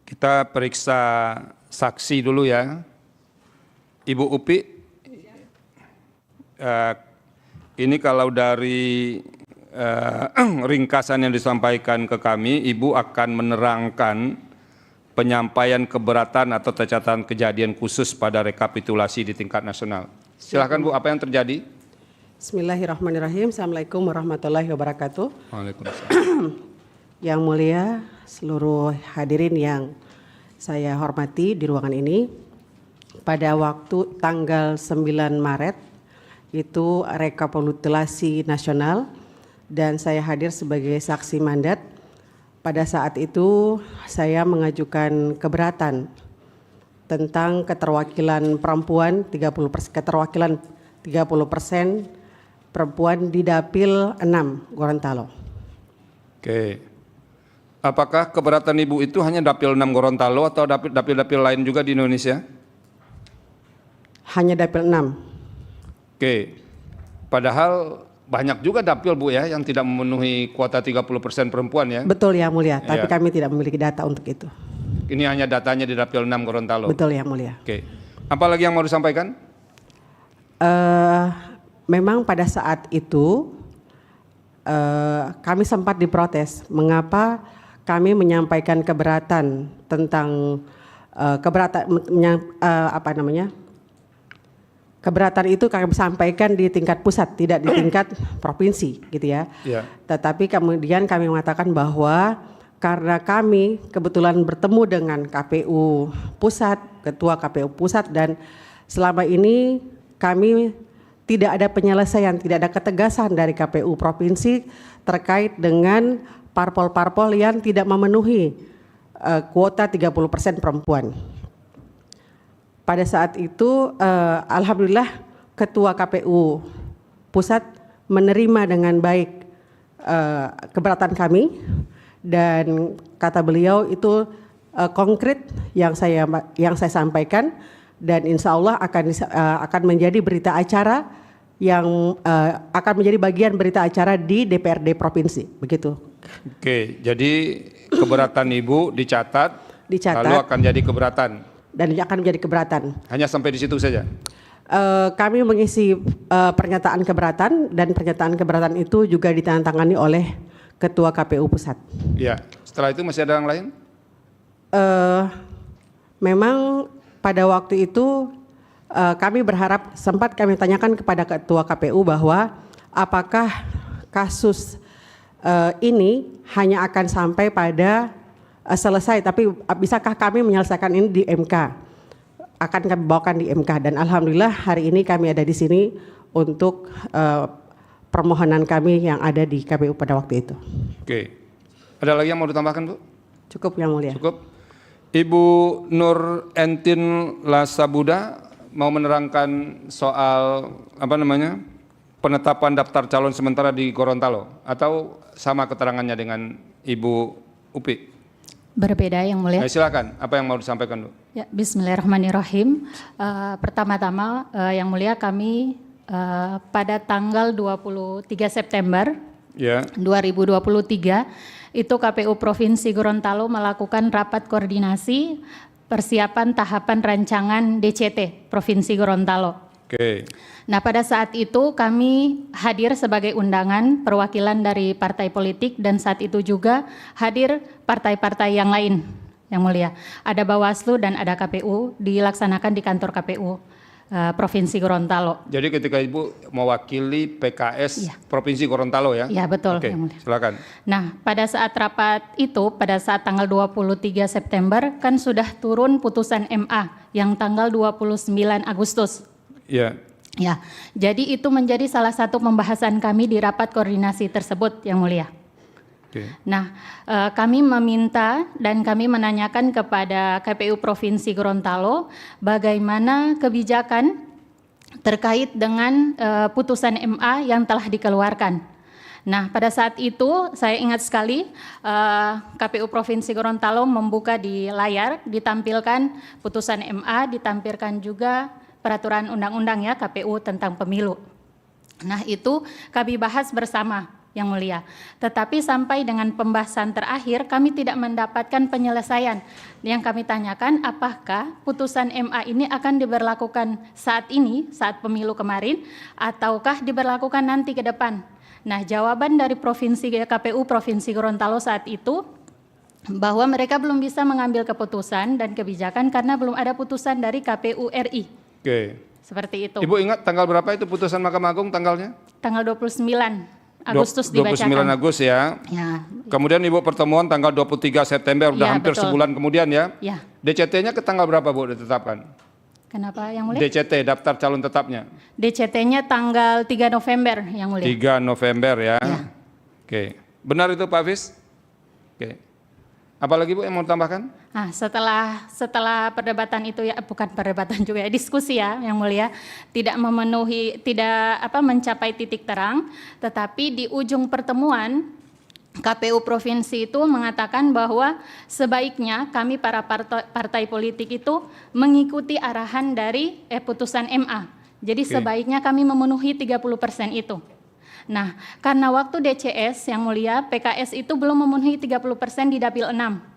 Kita periksa saksi dulu ya. Ibu Upi, ini kalau dari ringkasan yang disampaikan ke kami, Ibu akan menerangkan penyampaian keberatan atau catatan kejadian khusus pada rekapitulasi di tingkat nasional. Silakan Bu, apa yang terjadi? Bismillahirrahmanirrahim. Assalamualaikum warahmatullahi wabarakatuh. Waalaikumsalam. Yang mulia seluruh hadirin yang saya hormati di ruangan ini, pada waktu tanggal 9 Maret itu rekapitulasi nasional dan saya hadir sebagai saksi mandat. Pada saat itu saya mengajukan keberatan tentang keterwakilan perempuan 30%, keterwakilan 30% perempuan di Dapil 6 Gorontalo. Oke. Apakah keberatan Ibu itu hanya Dapil 6 Gorontalo atau dapil-dapil lain juga di Indonesia? Hanya Dapil 6. Oke. Padahal banyak juga dapil Bu ya yang tidak memenuhi kuota 30% perempuan ya. Betul Yang Mulia, tapi Ya. kami tidak memiliki data untuk itu. Ini hanya datanya di Dapil 6 Gorontalo. Betul Yang Mulia. Oke. Apa lagi yang mau disampaikan? Memang pada saat itu kami sempat diprotes. Mengapa kami menyampaikan keberatan tentang keberatan itu kami sampaikan di tingkat pusat, tidak di tingkat provinsi, gitu ya. Ya. Tetapi kemudian kami mengatakan bahwa karena kami kebetulan bertemu dengan KPU pusat, ketua KPU pusat, dan selama ini kami tidak ada penyelesaian, tidak ada ketegasan dari KPU provinsi terkait dengan parpol-parpol yang tidak memenuhi kuota 30% perempuan. Pada saat itu alhamdulillah ketua KPU pusat menerima dengan baik keberatan kami dan kata beliau itu konkret yang saya sampaikan dan insya Allah akan menjadi berita acara yang akan menjadi bagian berita acara di DPRD provinsi, begitu. Oke, jadi keberatan Ibu dicatat, lalu akan jadi keberatan. Dan akan menjadi keberatan. Hanya sampai di situ saja. Kami mengisi pernyataan keberatan dan pernyataan keberatan itu juga ditandatangani oleh ketua KPU pusat. Ya, setelah itu masih ada yang lain? Memang pada waktu itu kami berharap, sempat kami tanyakan kepada ketua KPU bahwa apakah kasus ini hanya akan sampai pada selesai, tapi bisakah kami menyelesaikan ini di MK? Akan kami bawakan di MK dan alhamdulillah hari ini kami ada di sini untuk permohonan kami yang ada di KPU pada waktu itu. Oke. Ada lagi yang mau ditambahkan Bu? Cukup Yang Mulia. Cukup. Ibu Nur Entin Lasabuda mau menerangkan soal penetapan daftar calon sementara di Gorontalo atau sama keterangannya dengan Ibu Upi? Berbeda Yang Mulia. Silakan, apa yang mau disampaikan Bu? Ya, Bismillahirrahmanirrahim. Pertama-tama Yang Mulia kami pada tanggal 23 September Ya. 2023 itu KPU Provinsi Gorontalo melakukan rapat koordinasi persiapan tahapan rancangan DCT Provinsi Gorontalo. Oke. Nah, pada saat itu kami hadir sebagai undangan perwakilan dari partai politik dan saat itu juga hadir partai-partai yang lain, Yang Mulia. Ada Bawaslu dan ada KPU, dilaksanakan di kantor KPU Provinsi Gorontalo. Jadi ketika Ibu mewakili PKS Ya. Provinsi Gorontalo ya? Ya, betul. Oke, Yang Mulia. silakan. Nah, pada saat rapat itu, pada saat tanggal 23 September, kan sudah turun putusan MA yang tanggal 29 Agustus. Ya. Ya, jadi itu menjadi salah satu pembahasan kami di rapat koordinasi tersebut, Yang Mulia. Oke. Nah, kami meminta dan kami menanyakan kepada KPU Provinsi Gorontalo bagaimana kebijakan terkait dengan putusan MA yang telah dikeluarkan. Nah, pada saat itu saya ingat sekali KPU Provinsi Gorontalo membuka di layar, ditampilkan putusan MA, ditampilkan juga peraturan undang-undang ya KPU tentang pemilu. Nah, itu kami bahas bersama Yang Mulia. Tetapi sampai dengan pembahasan terakhir kami tidak mendapatkan penyelesaian. Yang kami tanyakan, apakah putusan MA ini akan diberlakukan saat ini, saat pemilu kemarin, ataukah diberlakukan nanti ke depan? Nah, jawaban dari KPU Provinsi Gorontalo saat itu bahwa mereka belum bisa mengambil keputusan dan kebijakan karena belum ada putusan dari KPU RI. Oke. Seperti itu. Ibu ingat tanggal berapa itu putusan Mahkamah Agung tanggalnya? Tanggal 29 Agustus 29 dibacakan. Agustus ya. Ya, Kemudian Ibu pertemuan tanggal 23 September, udah Ya, hampir betul. sebulan kemudian ya. ya. DCT-nya ke tanggal berapa Bu ditetapkan? Kenapa Yang Mulia? DCT, daftar calon tetapnya. DCT-nya tanggal 3 November Yang Mulia. 3 November ya. Ya. Oke. Benar itu Pak Hafiz? Oke. Apalagi Bu yang mau tambahkan? Nah, setelah perdebatan itu ya, bukan perdebatan juga ya, diskusi ya Yang Mulia, tidak mencapai titik terang, tetapi di ujung pertemuan KPU Provinsi itu mengatakan bahwa sebaiknya kami para partai politik itu mengikuti arahan dari putusan MA. Jadi Oke. sebaiknya kami memenuhi 30% itu. Nah, karena waktu DCS Yang Mulia, PKS itu belum memenuhi 30% di Dapil 6.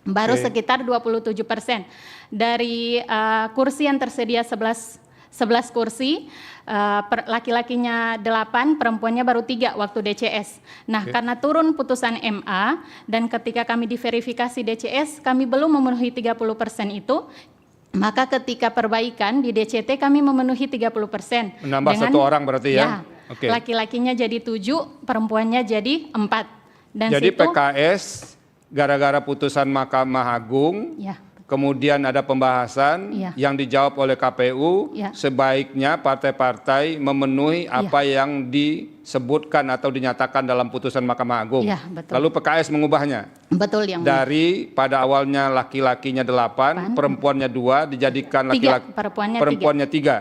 Baru Oke. sekitar 27%. Dari kursi yang tersedia 11 kursi, laki-lakinya 8, perempuannya baru 3 waktu DCS. Nah, Oke. karena turun putusan MA dan ketika kami diverifikasi DCS, kami belum memenuhi 30% itu, maka ketika perbaikan di DCT kami memenuhi 30%. Menambah satu orang berarti ya? Oke. Laki-lakinya jadi 7, perempuannya jadi 4. Dan Jadi situ, PKS gara-gara putusan Mahkamah Agung, ya, kemudian ada pembahasan Iya. yang dijawab oleh KPU, Iya. sebaiknya partai-partai memenuhi apa yang disebutkan atau dinyatakan dalam putusan Mahkamah Agung. Iya, betul. Lalu PKS mengubahnya betul Yang Mulia. dari pada awalnya laki-lakinya 8, perempuannya 2, dijadikan 3, laki-laki perempuannya 3.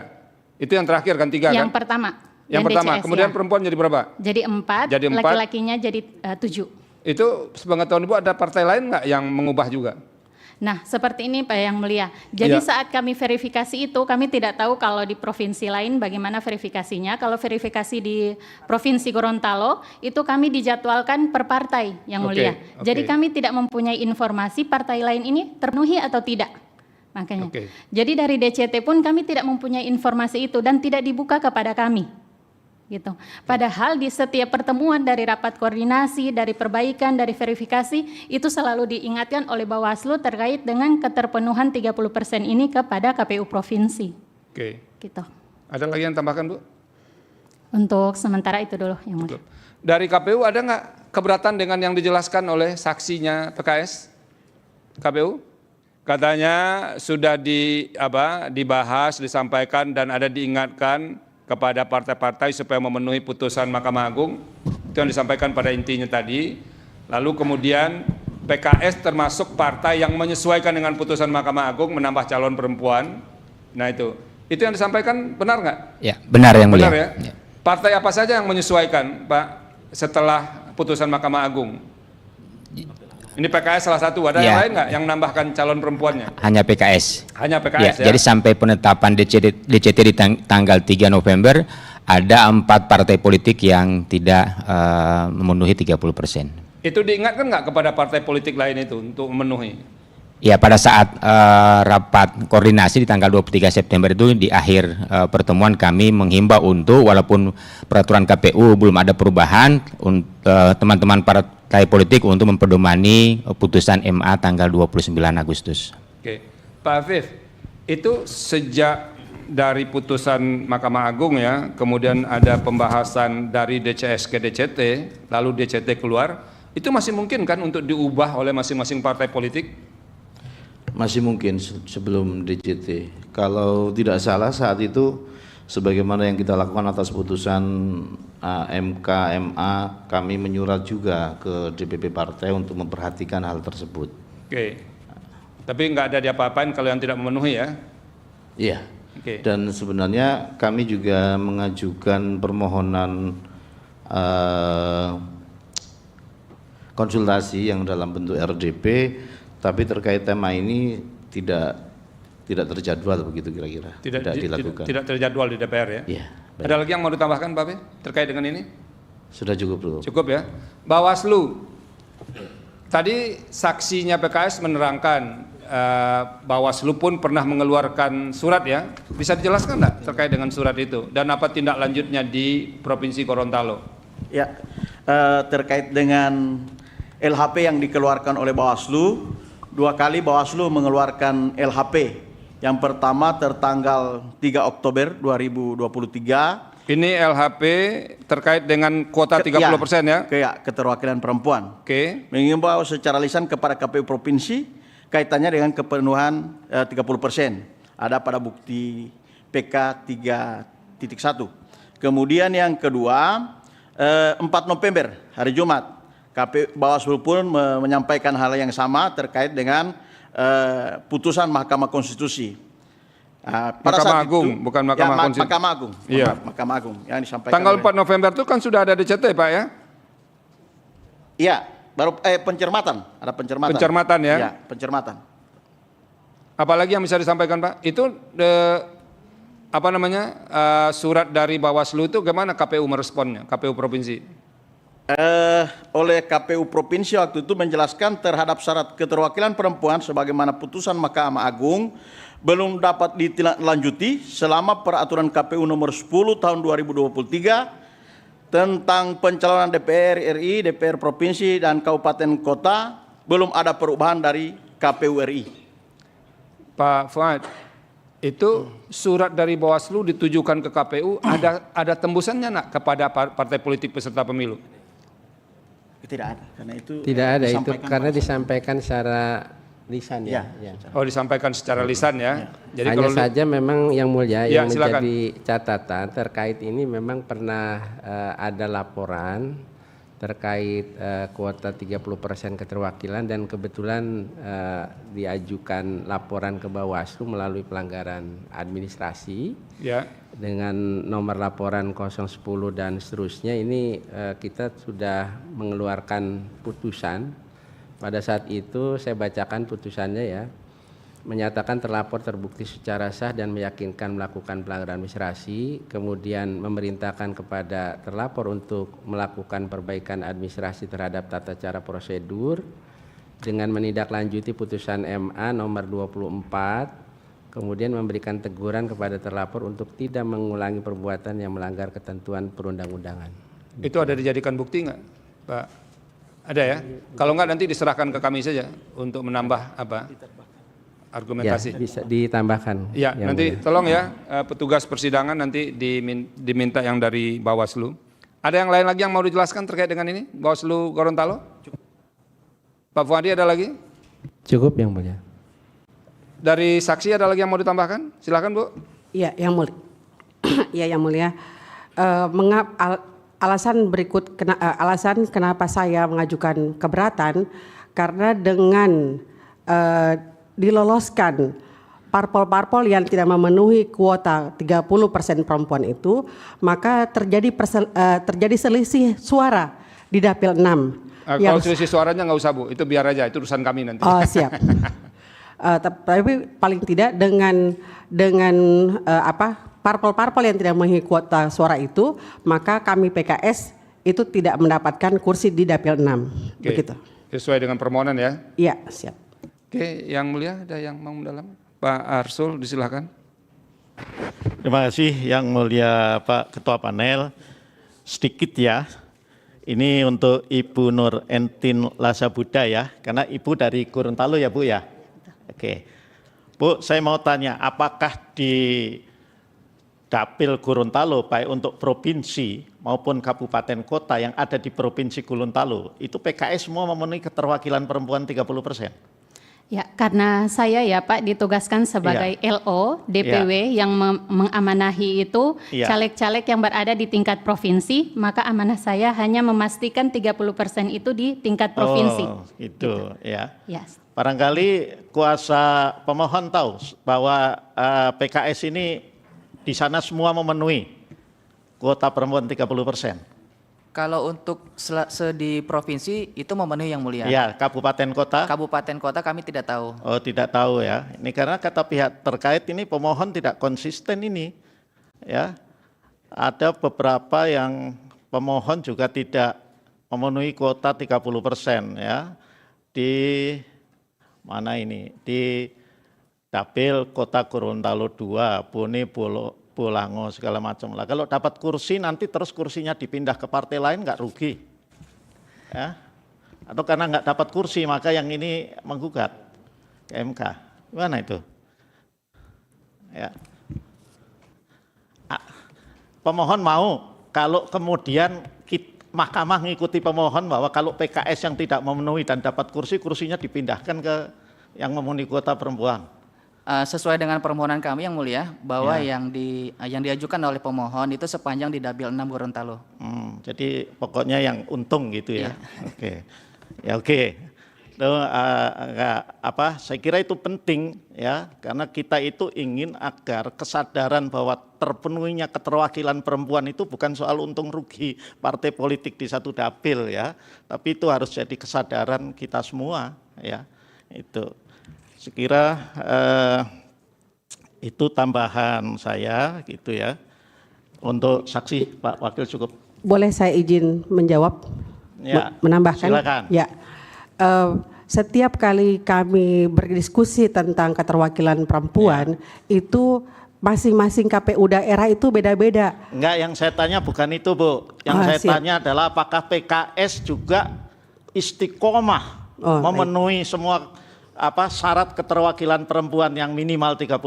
Itu yang terakhir kan 3 Yang kan? pertama. Yang pertama, DCS, kemudian ya. perempuan jadi berapa? Jadi 4, Jadi 4. laki-lakinya jadi 7. Itu sepengetahuan Ibu ada partai lain nggak yang mengubah juga? Nah, seperti ini Pak Yang Mulia. Jadi Iya. saat kami verifikasi itu, kami tidak tahu kalau di provinsi lain bagaimana verifikasinya. Kalau verifikasi di Provinsi Gorontalo, itu kami dijadwalkan per partai Yang Oke, Mulia. oke. Jadi kami tidak mempunyai informasi partai lain ini terpenuhi atau tidak. Makanya. Oke. Jadi dari DCT pun kami tidak mempunyai informasi itu dan tidak dibuka kepada kami. Gitu. Padahal di setiap pertemuan dari rapat koordinasi, dari perbaikan, dari verifikasi, itu selalu diingatkan oleh Bawaslu terkait dengan keterpenuhan 30% ini kepada KPU Provinsi. Oke. Gitu. Ada lagi yang tambahkan Bu? Untuk sementara itu dulu Yang Mulia. Dari KPU ada nggak keberatan dengan yang dijelaskan oleh saksinya PKS? KPU? Katanya sudah dibahas, disampaikan dan ada diingatkan kepada partai-partai supaya memenuhi putusan Mahkamah Agung. Itu yang disampaikan pada intinya tadi. Lalu kemudian PKS termasuk partai yang menyesuaikan dengan putusan Mahkamah Agung menambah calon perempuan. Nah itu yang disampaikan benar nggak? Ya, benar Yang Mulia. Benar ya? Partai apa saja yang menyesuaikan Pak setelah putusan Mahkamah Agung? Ini PKS salah satu, ada yang Ya. lain nggak yang menambahkan calon perempuannya? Hanya PKS. Hanya Ya, PKS ya? jadi sampai penetapan DCT di tanggal 3 November ada 4 partai politik yang tidak memenuhi 30%. Itu diingatkan nggak kepada partai politik lain itu untuk memenuhi? Ya, pada saat rapat koordinasi di tanggal 23 September itu di akhir pertemuan kami menghimbau untuk walaupun peraturan KPU belum ada perubahan, teman-teman partai politik untuk mempedomani putusan MA tanggal 29 Agustus. Oke, Pak Afif, itu sejak dari putusan Mahkamah Agung ya, kemudian ada pembahasan dari DCS ke DCT, lalu DCT keluar, itu masih mungkin kan untuk diubah oleh masing-masing partai politik? Masih mungkin sebelum DCT. Kalau tidak salah saat itu sebagaimana yang kita lakukan atas putusan MK, MA, kami menyurat juga ke DPP partai untuk memperhatikan hal tersebut. Oke, tapi nggak ada diapa-apain kalau yang tidak memenuhi ya? Iya. Oke. Dan sebenarnya kami juga mengajukan permohonan konsultasi yang dalam bentuk RDP, tapi terkait tema ini tidak terjadwal begitu kira-kira. Tidak dilakukan. Tidak terjadwal di DPR ya? Iya. baik. Ada lagi yang mau ditambahkan Pak Afif terkait dengan ini? Sudah cukup dulu. Cukup ya. Bawaslu, tadi saksinya PKS menerangkan Bawaslu pun pernah mengeluarkan surat ya. Bisa dijelaskan nggak terkait dengan surat itu dan apa tindak lanjutnya di Provinsi Gorontalo? Ya, terkait dengan LHP yang dikeluarkan oleh Bawaslu, 2 kali Bawaslu mengeluarkan LHP. Yang pertama tertanggal 3 Oktober 2023. Ini LHP terkait dengan kuota 30% ya? Keterwakilan perempuan. Oke. Mengimbau secara lisan kepada KPU Provinsi kaitannya dengan kepenuhan 30%. Ada pada bukti PK 3.1. Kemudian yang kedua, 4 November, hari Jumat, KPU Bawaslu pun menyampaikan hal yang sama terkait dengan putusan Mahkamah Konstitusi. Mahkamah Agung, bukan Mahkamah Konstitusi. Mahkamah Agung. Iya. Mahkamah Agung yang disampaikan. Tanggal 4 November itu kan sudah ada DCT, Pak ya? Iya, baru pencermatan, ada pencermatan. Pencermatan ya? Iya, pencermatan. Apalagi yang bisa disampaikan, Pak? Itu surat dari Bawaslu itu gimana KPU meresponnya, KPU Provinsi? Oleh KPU Provinsi waktu itu menjelaskan terhadap syarat keterwakilan perempuan sebagaimana putusan Mahkamah Agung belum dapat ditindaklanjuti selama peraturan KPU nomor 10 tahun 2023 tentang pencalonan DPR RI, DPR Provinsi dan Kabupaten Kota belum ada perubahan dari KPU RI. Pak Fuad, itu surat dari Bawaslu ditujukan ke KPU, ada tembusannya nak kepada partai politik peserta pemilu? Tidak ada, karena itu tidak ada itu karena disampaikan secara lisan ya. Oh, disampaikan secara lisan ya. Jadi hanya saja memang yang mulia ya, yang silakan. menjadi catatan terkait ini memang pernah ada laporan terkait kuota 30% keterwakilan dan kebetulan diajukan laporan ke Bawaslu melalui pelanggaran administrasi ya. Dengan nomor laporan 010 dan seterusnya. Ini kita sudah mengeluarkan putusan. Pada saat itu saya bacakan putusannya ya, menyatakan terlapor terbukti secara sah dan meyakinkan melakukan pelanggaran administrasi, kemudian memerintahkan kepada terlapor untuk melakukan perbaikan administrasi terhadap tata cara prosedur dengan menindaklanjuti putusan MA nomor 24, kemudian memberikan teguran kepada terlapor untuk tidak mengulangi perbuatan yang melanggar ketentuan perundang-undangan. Itu ada dijadikan bukti nggak, Pak? Ada ya? Kalau nggak nanti diserahkan ke kami saja untuk menambah argumentasi. Ya, bisa ditambahkan. Ya, nanti tolong ya petugas persidangan nanti diminta yang dari Bawaslu. Ada yang lain lagi yang mau dijelaskan terkait dengan ini? Bawaslu Gorontalo? Pak Fuadi ada lagi? Cukup yang mulia. Dari saksi ada lagi yang mau ditambahkan? Silakan Bu. Iya, yang mulia. Iya, yang mulia. Alasan kenapa saya mengajukan keberatan karena dengan diloloskan parpol-parpol yang tidak memenuhi kuota 30% perempuan itu, maka terjadi selisih suara di Dapil 6. Kalau selisih suaranya nggak usah Bu, itu biar aja, itu urusan kami nanti. Oh siap. Tapi paling tidak dengan parpol-parpol yang tidak memenuhi kuota suara itu, maka kami PKS itu tidak mendapatkan kursi di Dapil 6. Oke. Begitu. Sesuai dengan permohonan ya. Iya, siap. Oke, yang mulia ada yang mau mendalam? Pak Arsul, disilakan. Terima kasih yang mulia Pak Ketua Panel. Sedikit ya, ini untuk Ibu Nur Entin Lasabuda ya, karena Ibu dari Gorontalo ya Bu ya. Oke, Bu, saya mau tanya, apakah di Dapil Gorontalo baik untuk provinsi maupun kabupaten kota yang ada di provinsi Gorontalo itu PKS semua memenuhi keterwakilan perempuan 30%? Ya, karena saya ya Pak ditugaskan sebagai LO DPW yang mengamanahi itu caleg-caleg yang berada di tingkat provinsi, maka amanah saya hanya memastikan 30% itu di tingkat provinsi. Oh, itu ya. Yes. Barangkali kuasa pemohon tahu bahwa PKS ini di sana semua memenuhi kuota perempuan 30%. Kalau untuk di provinsi itu memenuhi yang mulia. Ya, kabupaten kota? Kabupaten kota kami tidak tahu. Oh, tidak tahu ya. Ini karena kata pihak terkait ini pemohon tidak konsisten ini. Ya. Ada beberapa yang pemohon juga tidak memenuhi kuota 30% ya. Di mana ini? Di Dapil Kota Gorontalo 2, Bone, Bolango segala macam lah. Kalau dapat kursi nanti terus kursinya dipindah ke partai lain nggak rugi, ya? Atau karena nggak dapat kursi maka yang ini menggugat ke MK, gimana itu? Ya. Pemohon mau kalau kemudian Mahkamah mengikuti pemohon bahwa kalau PKS yang tidak memenuhi dan dapat kursi, kursinya dipindahkan ke yang memenuhi kuota perempuan. Sesuai dengan permohonan kami yang mulia, bahwa yang diajukan oleh pemohon itu sepanjang di Dapil 6 Gorontalo. Jadi pokoknya yang untung gitu ya. Oke. Ya oke. Saya kira itu penting ya, karena kita itu ingin agar kesadaran bahwa terpenuhinya keterwakilan perempuan itu bukan soal untung rugi partai politik di satu dapil ya, tapi itu harus jadi kesadaran kita semua ya. Itu sekira itu tambahan saya gitu ya. Untuk saksi Pak Wakil cukup. Boleh saya izin menjawab? Ya, menambahkan? silakan. Ya. Setiap kali kami berdiskusi tentang keterwakilan perempuan itu masing-masing KPU daerah itu beda-beda. Enggak, yang saya tanya bukan itu Bu. Yang saya tanya adalah apakah PKS juga istiqomah memenuhi semua syarat keterwakilan perempuan yang minimal 30%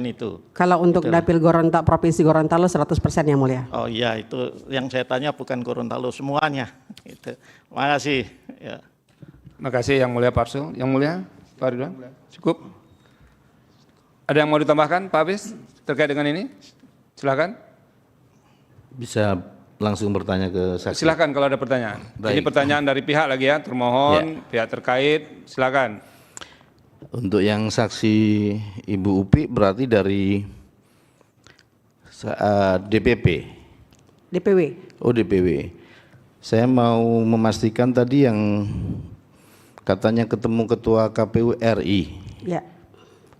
itu. Kalau untuk Dapil Gorontalo, Provinsi Gorontalo 100% yang mulia. Oh iya, itu yang saya tanya bukan Gorontalo semuanya. Gitu. Terima kasih. Ya. Terima kasih Yang Mulia Pak Arsul. Yang Mulia Pak Ridwan, cukup. Ada yang mau ditambahkan Pak Hafiz terkait dengan ini? Silakan. Bisa langsung bertanya ke saksi. Silakan kalau ada pertanyaan. Baik. Ini pertanyaan dari pihak lagi ya, termohon, pihak terkait, silakan. Untuk yang saksi Ibu Upi berarti dari DPP. DPW. Oh DPW. Saya mau memastikan tadi yang katanya ketemu Ketua KPU RI. Ya.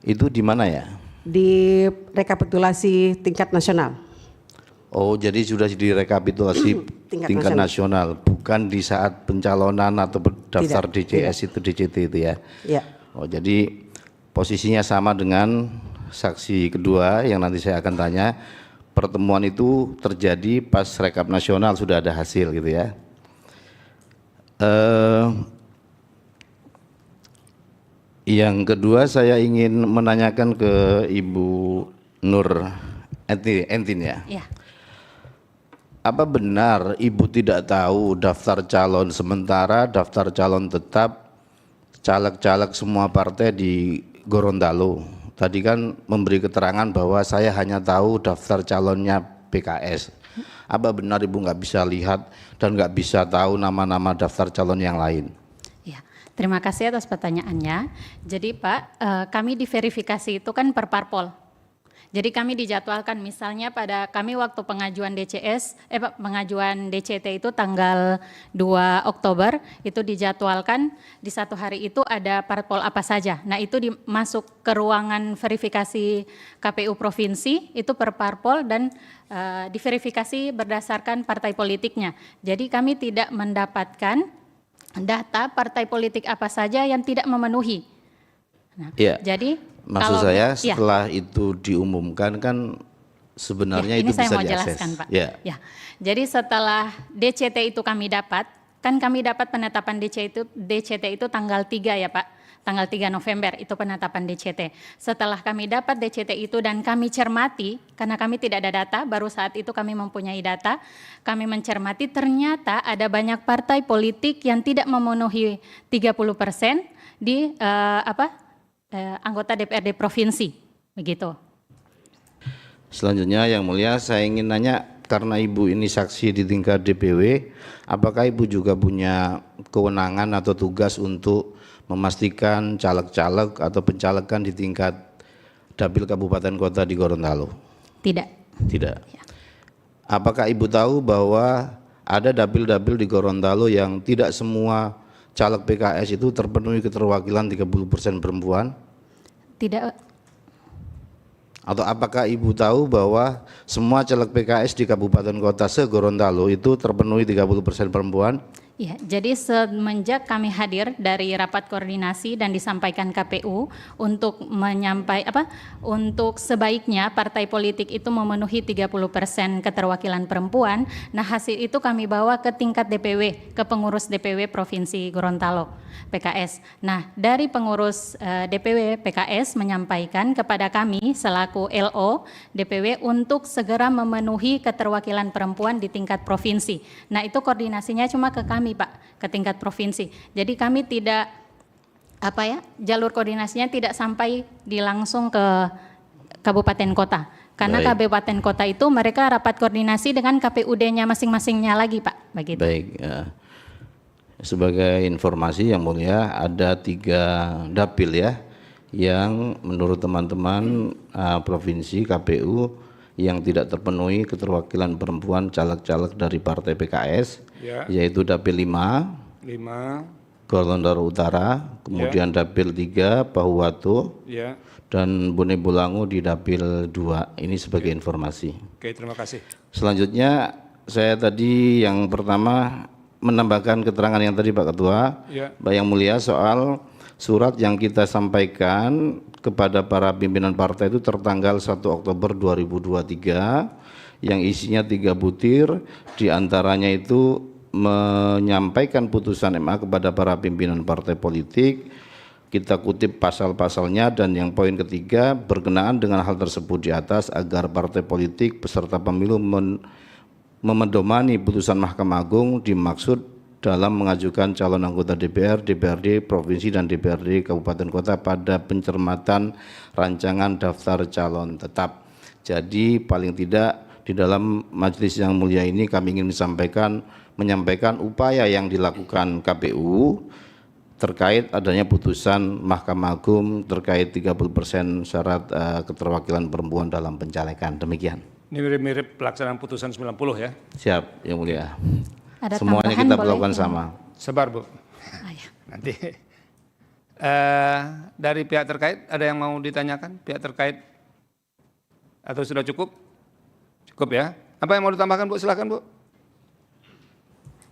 Itu di mana ya? Di rekapitulasi tingkat nasional. Oh, jadi sudah direkapitulasi tingkat nasional, bukan di saat pencalonan atau daftar DCS itu DCT itu ya? Ya. Oh, jadi posisinya sama dengan saksi kedua yang nanti saya akan tanya. Pertemuan itu terjadi pas rekap nasional sudah ada hasil gitu ya. Yang kedua saya ingin menanyakan ke Ibu Nur Entin ya. Ya. Apa benar Ibu tidak tahu daftar calon sementara, daftar calon tetap, caleg-caleg semua partai di Gorontalo? Tadi kan memberi keterangan bahwa saya hanya tahu daftar calonnya PKS. Apa benar Ibu nggak bisa lihat dan nggak bisa tahu nama-nama daftar calon yang lain? Ya, terima kasih atas pertanyaannya. Jadi Pak, kami diverifikasi itu kan per parpol. Jadi kami dijadwalkan misalnya pada kami waktu pengajuan pengajuan DCT itu tanggal 2 Oktober itu dijadwalkan di satu hari itu ada parpol apa saja. Nah itu masuk ke ruangan verifikasi KPU Provinsi itu per parpol dan diverifikasi berdasarkan partai politiknya. Jadi kami tidak mendapatkan data partai politik apa saja yang tidak memenuhi. Nah, jadi maksud saya setelah itu diumumkan kan sebenarnya itu bisa diakses. Ini saya mau jelaskan Pak. Ya. Jadi setelah DCT itu kami dapat, kan kami dapat penetapan DCT itu tanggal 3 ya Pak. Tanggal 3 November itu penetapan DCT. Setelah kami dapat DCT itu dan kami cermati, karena kami tidak ada data, baru saat itu kami mempunyai data, kami mencermati ternyata ada banyak partai politik yang tidak memenuhi 30% di anggota DPRD provinsi, begitu. Selanjutnya yang mulia saya ingin nanya, karena Ibu ini saksi di tingkat DPW, apakah Ibu juga punya kewenangan atau tugas untuk memastikan caleg-caleg atau pencalegan di tingkat dapil kabupaten kota di Gorontalo? Tidak. Tidak. Ya. Apakah Ibu tahu bahwa ada dapil-dapil di Gorontalo yang tidak semua caleg PKS itu terpenuhi keterwakilan 30% perempuan? Tidak. Atau apakah Ibu tahu bahwa semua caleg PKS di Kabupaten Kota se-Gorontalo itu terpenuhi 30% perempuan? Ya, jadi semenjak kami hadir dari rapat koordinasi dan disampaikan KPU untuk untuk sebaiknya partai politik itu memenuhi 30% keterwakilan perempuan. Nah, hasil itu kami bawa ke tingkat DPW, ke pengurus DPW Provinsi Gorontalo PKS. Nah, dari pengurus DPW PKS menyampaikan kepada kami selaku LO DPW untuk segera memenuhi keterwakilan perempuan di tingkat provinsi. Nah, itu koordinasinya cuma ke kami, Pak, ke tingkat provinsi. Jadi kami tidak jalur koordinasinya tidak sampai langsung ke kabupaten kota. Karena Baik. kabupaten kota itu mereka rapat koordinasi dengan KPUD-nya masing-masingnya lagi, Pak, begitu. Baik, sebagai informasi yang mulia, ada 3 dapil ya yang menurut teman-teman provinsi KPU yang tidak terpenuhi keterwakilan perempuan caleg-caleg dari partai PKS, yaitu dapil 5 Gorontalo Utara, kemudian dapil 3 Pahuwato, dan Bone Bolango di dapil 2. Ini sebagai informasi. Oke, terima kasih. Selanjutnya saya tadi yang pertama menambahkan keterangan yang tadi Pak Ketua, Yang Mulia, soal surat yang kita sampaikan kepada para pimpinan partai itu tertanggal 1 Oktober 2023 yang isinya 3 butir, diantaranya itu menyampaikan putusan MA kepada para pimpinan partai politik. Kita kutip pasal-pasalnya, dan yang poin ketiga, berkenaan dengan hal tersebut di atas agar partai politik peserta pemilu memedomani putusan Mahkamah Agung dimaksud dalam mengajukan calon anggota DPR, DPRD Provinsi dan DPRD Kabupaten Kota pada pencermatan rancangan daftar calon tetap. Jadi paling tidak di dalam majelis yang mulia ini kami ingin menyampaikan upaya yang dilakukan KPU terkait adanya putusan Mahkamah Agung terkait 30% syarat keterwakilan perempuan dalam pencalekan. Demikian. Ini mirip-mirip pelaksanaan putusan 90 ya? Siap, Yang Mulia. Ada semuanya tambahan, kita boleh? perlakukan sama. Sebar, Bu. Ya. Nanti dari pihak terkait ada yang mau ditanyakan? Pihak terkait atau sudah cukup? Cukup ya. Apa yang mau ditambahkan, Bu? Silakan, Bu.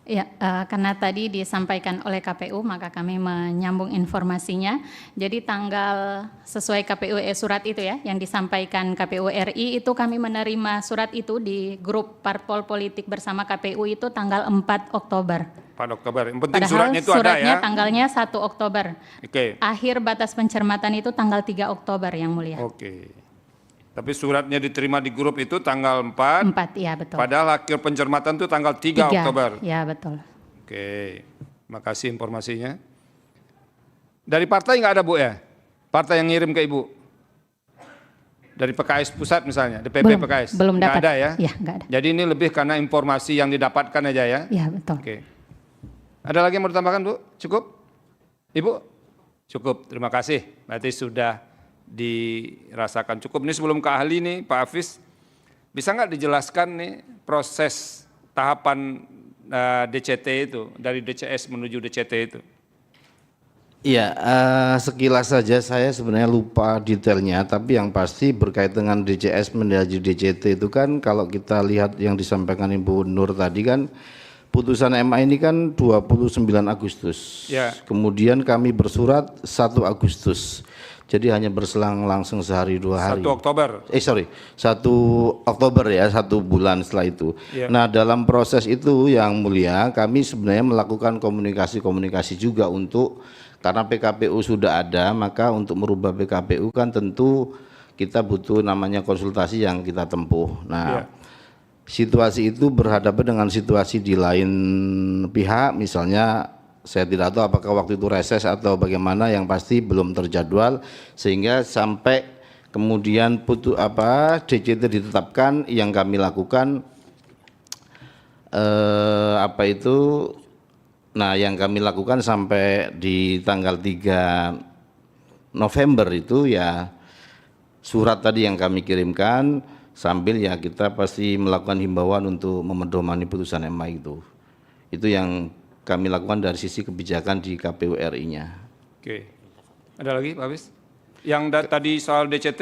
Ya, karena tadi disampaikan oleh KPU, maka kami menyambung informasinya. Jadi tanggal sesuai KPU surat itu ya, yang disampaikan KPU RI itu kami menerima surat itu di grup parpol politik bersama KPU itu tanggal 4 Oktober. 4 Oktober. Yang penting Padahal suratnya itu ada ya. suratnya tanggalnya 1 Oktober. Oke. Akhir batas pencermatan itu tanggal 3 Oktober, Yang Mulia. Oke. Tapi suratnya diterima di grup itu tanggal 4. 4, ya betul. Padahal akhir pencermatan itu tanggal 3 Oktober. Ya betul. Oke, makasih informasinya. Dari partai nggak ada, Bu ya? Partai yang ngirim ke Ibu? Dari PKS pusat misalnya, DPP PKS? Belum dapat. Nggak ada ya? Ya, nggak ada. Jadi ini lebih karena informasi yang didapatkan aja ya? Ya betul. Oke. Ada lagi yang mau ditambahkan, Bu? Cukup? Ibu? Cukup, terima kasih. Berarti sudah dirasakan cukup. Ini sebelum ke ahli nih, Pak Hafiz, bisa nggak dijelaskan nih proses tahapan DCT itu, dari DCS menuju DCT itu? Iya, sekilas saja saya sebenarnya lupa detailnya, tapi yang pasti berkait dengan DCS menuju DCT itu kan kalau kita lihat yang disampaikan Ibu Nur tadi kan, putusan MA ini kan 29 Agustus, kemudian kami bersurat 1 Agustus. Jadi hanya berselang langsung sehari 2 hari. 1 Oktober. 1 Oktober ya, 1 bulan setelah itu. Nah, dalam proses itu Yang Mulia, kami sebenarnya melakukan komunikasi juga untuk, karena PKPU sudah ada, maka untuk merubah PKPU kan tentu kita butuh namanya konsultasi yang kita tempuh. Nah, situasi itu berhadapan dengan situasi di lain pihak, misalnya saya tidak tahu apakah waktu itu reses atau bagaimana, yang pasti belum terjadwal sehingga sampai kemudian DCT ditetapkan. Yang kami lakukan yang kami lakukan sampai di tanggal 3 November itu ya surat tadi yang kami kirimkan, sambil ya kita pasti melakukan himbauan untuk memedomani putusan MA itu. Itu yang kami lakukan dari sisi kebijakan di KPU RI-nya. Oke. Ada lagi, Pak Hafiz? Yang tadi soal DCT?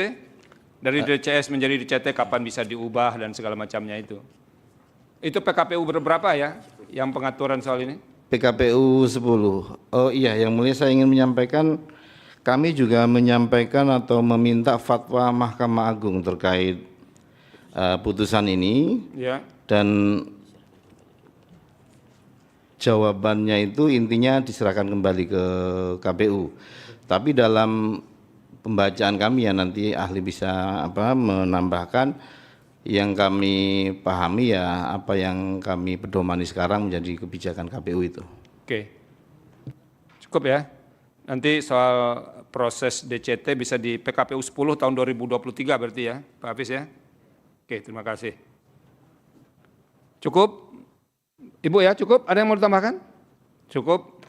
Dari DCS menjadi DCT kapan bisa diubah dan segala macamnya itu. Itu PKPU berapa ya yang pengaturan soal ini? PKPU 10. Oh iya, yang mulia saya ingin menyampaikan, kami juga menyampaikan atau meminta fatwa Mahkamah Agung terkait putusan ini. Ya. Dan jawabannya itu intinya diserahkan kembali ke KPU. Tapi dalam pembacaan kami ya nanti ahli bisa menambahkan, yang kami pahami ya apa yang kami pedomani sekarang menjadi kebijakan KPU itu. Oke, cukup ya. Nanti soal proses DCT bisa di PKPU 10 tahun 2023 berarti ya Pak Hafiz ya. Oke, terima kasih. Cukup? Ibu ya cukup? Ada yang mau ditambahkan? Cukup?